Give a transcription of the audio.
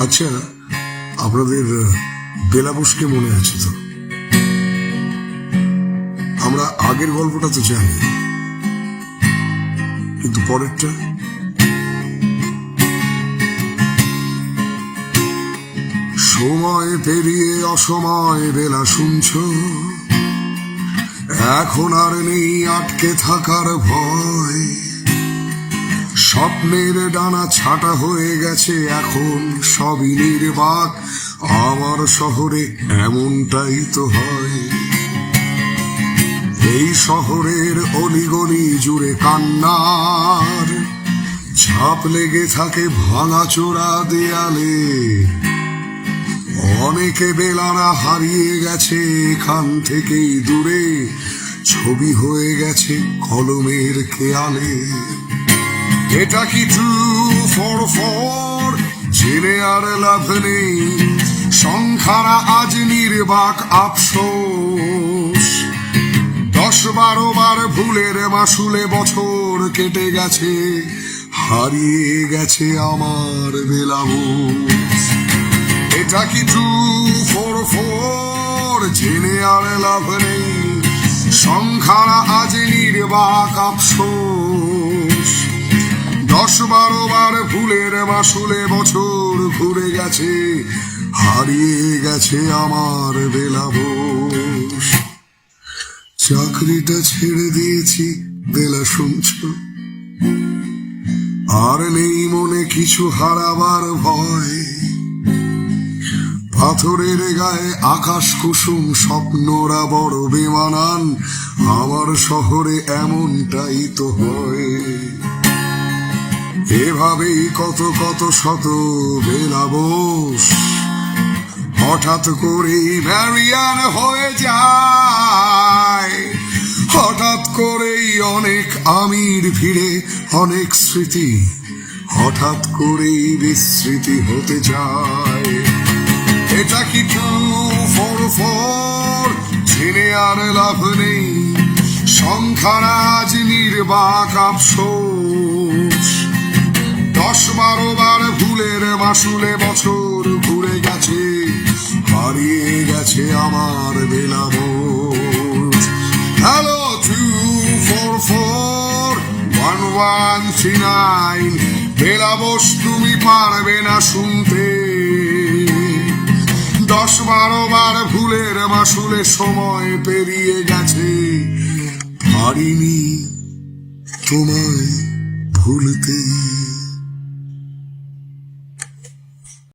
আচ্ছা, আপনাদের বেলাবোসকে মনে আছে তো? আমরা আগের গল্পটা তো জানি, কিন্তু পরেরটা সময় পেরিয়ে অসময় বেলা শুনছ, এখন আর নেই আটকে থাকার ভয়। স্বপ্নের ডানা ছাটা হয়ে গেছে এখন সবই নির্বাক। আমার শহরে এমনটাই তো হয়। এই শহরের অলিগলি জুড়ে কান্নার ছাপ লেগে থাকে ভাঙাচোরা দেয়ালে। অনেকে বেলানা হারিয়ে গেছে এখান থেকেই দূরে, ছবি হয়ে গেছে কলমের খেয়ালে। এটা কি ট্রু ফর জেনে আর লাভ নেই, সংখ্যারা আজ নির্বাক আফসোস। 10-12 বার ভুলের মাসুলে বছর কেটে গেছে, হারিয়ে গেছে আমার বেলাবোস। এটা কি ট্রু ফর জেনে আর লাভ নেই, সংখ্যারা আজ নির্বাক আফসোস। 10-12 বার ভুলের মাসুলে বছর ঘুরে গেছে, হারিয়ে গেছে আমার বেলাবোস। চাকরিটা ছেড়ে দিয়েছি বেলা শুনছ, আর নেই মনে কিছু হারাবার ভয়। পাথরের গায়ে আকাশ কুসুম স্বপ্নরা বড় বেমানান, আমার শহরে এমনটাই তো হয়। এভাবেই কত কত শত বেলাবোস হঠাৎ করেই ম্যারিয়ান হয়ে যায়। হঠাৎ করেই অনেক আমির ফিরে, অনেক স্মৃতি হঠাৎ করেই বিস্মৃতি হতে যায়। এটা কি ট্রু ফর জেনে আর লাভ নেই, সংখ্যারা আজ নির্বাক আফসোস। 10-12 বার ভুলের মাসুলে বছর ঘুরে গেছে, হারিয়ে গেছে আমার বেলাবোস। হ্যালো 244-1139, বেলাবোস তুমি পারবে না শুনতে। 10-12 বার ভুলের মাসুলে সময় পেরিয়ে গেছে, পারিনি তোমায় ভুলতে।